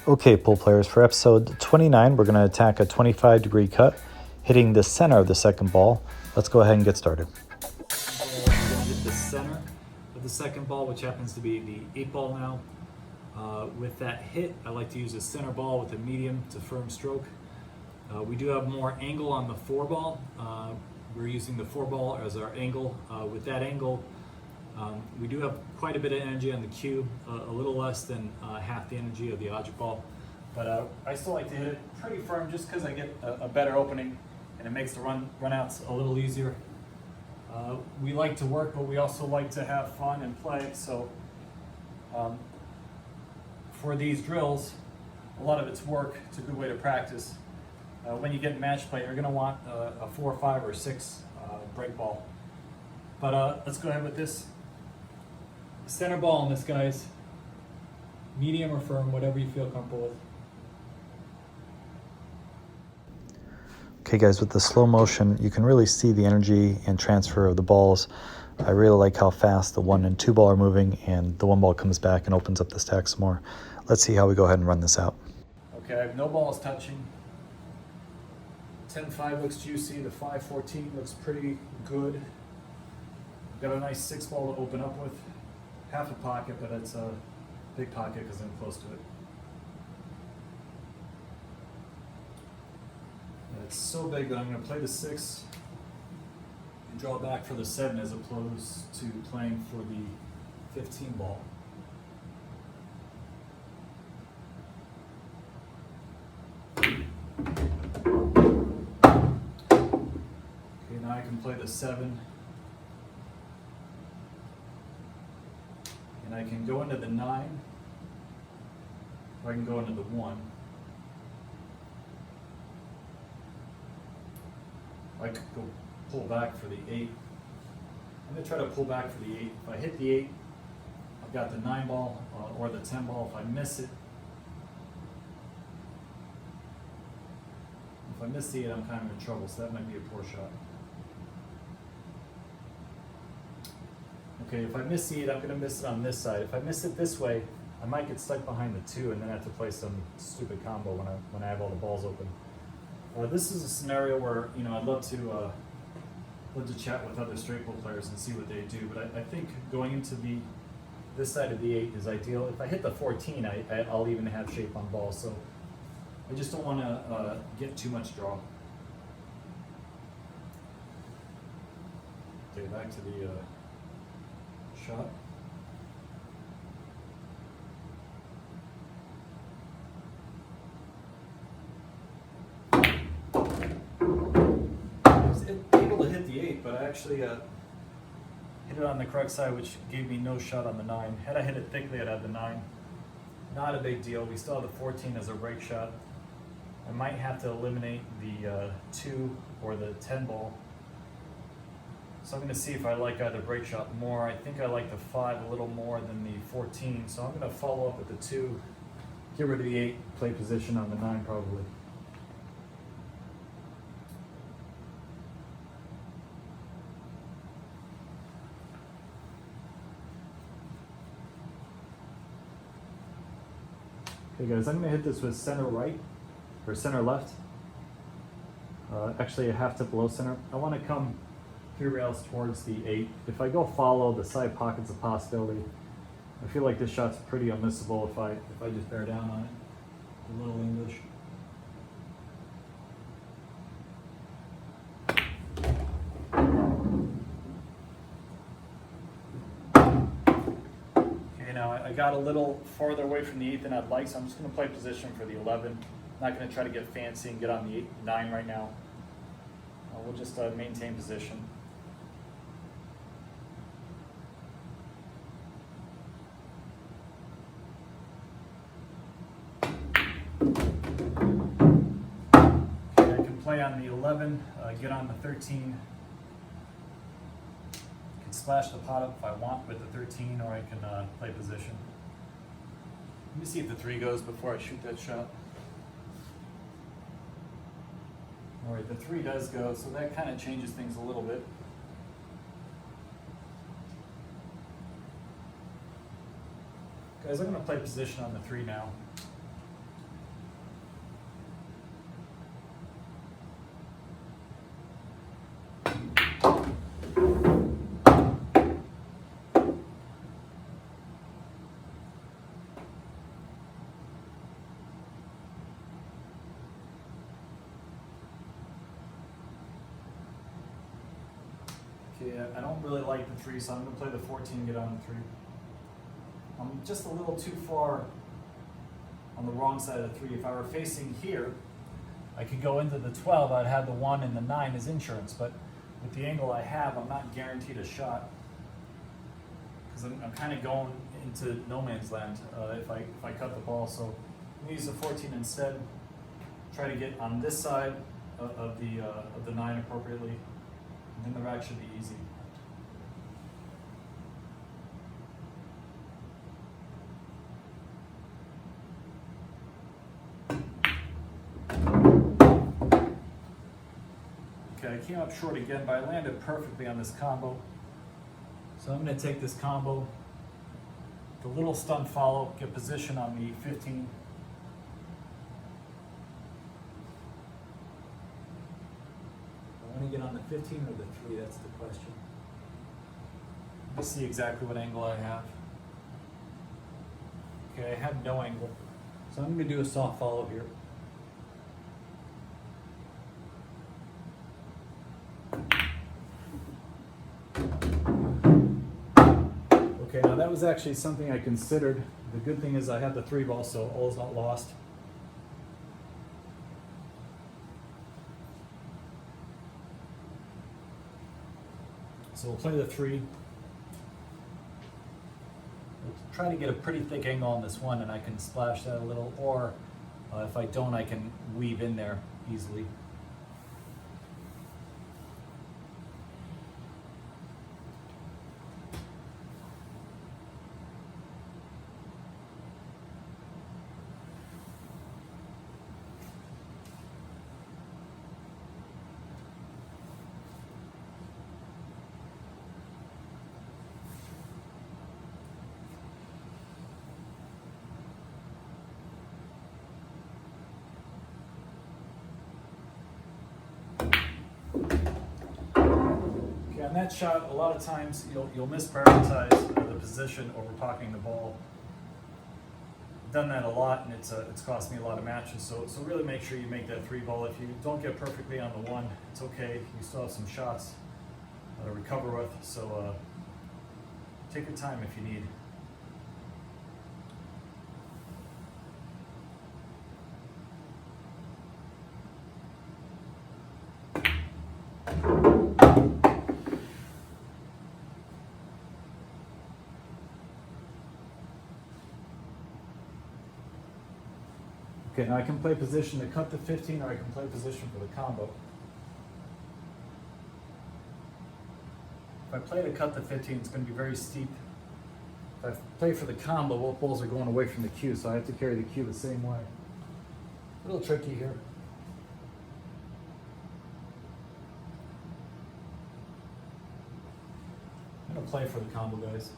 Okay, pool players, for episode 29, we're going to attack a 25-degree cut, hitting the center of the second ball. Let's go ahead and get started. I'm going to hit the center of the second ball, which happens to be the 8 ball now. With that hit, I like to use a center ball with a medium to firm stroke. We do have more angle on the 4 ball. We're using the 4 ball as our angle. With that angle, we do have quite a bit of energy on the cue, a little less than half the energy of the object ball. But I still like to hit it pretty firm just because I get a better opening and it makes the runouts a little easier. We like to work, but we also like to have fun and play. So for these drills, a lot of it's work. It's a good way to practice. When you get in match play, you're going to want a 4, 5, or 6 break ball. But let's go ahead with this. Center ball on this, guys. Medium or firm, whatever you feel comfortable with. Okay guys, with the slow motion, you can really see the energy and transfer of the balls. I really like how fast the 1 and 2 ball are moving, and the 1 ball comes back and opens up the stack some more. Let's see how we go ahead and run this out. Okay, I have no balls touching. 10-5 looks juicy, the 5-14 looks pretty good. Got a nice 6 ball to open up with. Half a pocket, but it's a big pocket because I'm close to it. And it's so big that I'm going to play the 6 and draw back for the 7 as opposed to playing for the 15 ball. Okay, now I can play the 7. And I can go into the 9, or I can go into the 1. I could go pull back for the 8. I'm going to try to pull back for the 8. If I hit the 8, I've got the 9 ball or the 10 ball. If I miss it, the 8, I'm kind of in trouble, so that might be a poor shot. Okay, if I miss the 8, I'm going to miss it on this side. If I miss it this way, I might get stuck behind the 2 and then have to play some stupid combo when I have all the balls open. This is a scenario where I'd love to chat with other straight pool players and see what they do. But I think going into this side of the 8 is ideal. If I hit the 14, I'll even have shape on balls. So I just don't want to get too much draw. Okay, back to the shot. I was able to hit the 8, but I actually hit it on the correct side, which gave me no shot on the 9. Had I hit it thickly, I'd have the 9. Not a big deal. We still have the 14 as a break shot. I might have to eliminate the 2 or the 10 ball. So I'm going to see if I like either break shot more. I think I like the 5 a little more than the 14. So I'm going to follow up with the 2, get rid of the 8, play position on the 9 probably. Okay guys, I'm going to hit this with center right, or center left. Actually a half tip below center. I want to come 3 rails towards the 8. If I go follow, the side pocket's a possibility. I feel like this shot's pretty unmissable if I just bear down on it. A little English. Okay, now I got a little farther away from the 8 than I'd like, so I'm just going to play position for the 11. I'm not going to try to get fancy and get on the 9 right now. We'll just maintain position. Okay, I can play on the 11, get on the 13. I can splash the pot up if I want with the 13, or I can play position. Let me see if the 3 goes before I shoot that shot. All right, the 3 does go, so that kind of changes things a little bit. Guys, I'm going to play position on the 3 now. Okay, I don't really like the 3, so I'm going to play the 14 and get on the 3. I'm just a little too far on the wrong side of the 3. If I were facing here, I could go into the 12. I'd have the 1 and the 9 as insurance, but with the angle I have, I'm not guaranteed a shot because I'm kind of going into no man's land if I cut the ball. So I'm going to use the 14 instead. Try to get on this side of the 9 appropriately, and then the rack should be easy. Okay, I came up short again, but I landed perfectly on this combo. So I'm going to take this combo, the little stunt follow, get position on the 15. I want to get on the 15 or the 3, that's the question. Let me see exactly what angle I have. Okay, I have no angle. So I'm going to do a soft follow here. Okay, now that was actually something I considered. The good thing is I have the 3 ball, so all is not lost. So we'll play the 3. We'll try to get a pretty thick angle on this one, and I can splash that a little, or if I don't, I can weave in there easily. On that shot, a lot of times you'll misprioritize the position over parking the ball. I've done that a lot, and it's cost me a lot of matches. So really make sure you make that 3 ball. If you don't get perfectly on the 1, it's okay. You still have some shots to recover with. So take your time if you need. Okay, now I can play position to cut the 15, or I can play position for the combo. If I play to cut the 15, it's going to be very steep. If I play for the combo, both balls are going away from the cue, so I have to carry the cue the same way. A little tricky here. I'm going to play for the combo, guys.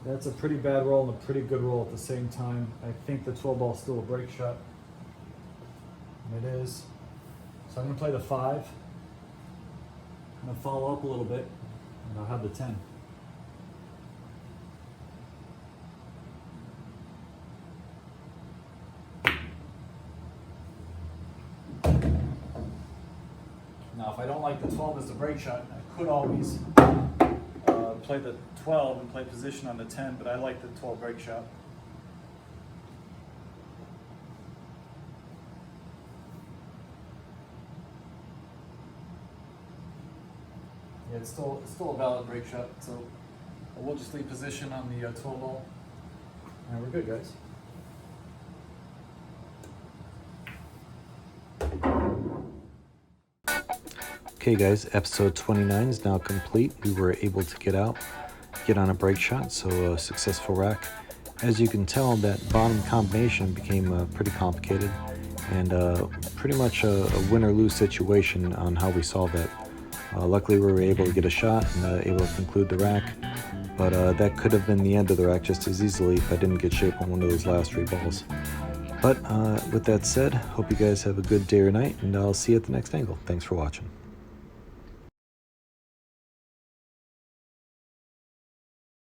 That's a pretty bad roll and a pretty good roll at the same time. I think the 12 ball is still a break shot. And it is. So I'm going to play the 5. I'm going to follow up a little bit, and I'll have the 10. Now, if I don't like the 12 as the break shot, I could always play the 12 and play position on the 10, but I like the 12 break shot. Yeah, it's still a valid break shot, so we'll just leave position on the 12 ball. And we're good, guys. Okay guys, episode 29 is now complete. We were able to get on a break shot, so a successful rack. As you can tell, that bottom combination became pretty complicated, and pretty much a win or lose situation on how we solved that. Luckily we were able to get a shot and able to conclude the rack. but that could have been the end of the rack just as easily if I didn't get shape on one of those last 3 balls. But with that said, hope you guys have a good day or night, and I'll see you at the next angle. Thanks for watching.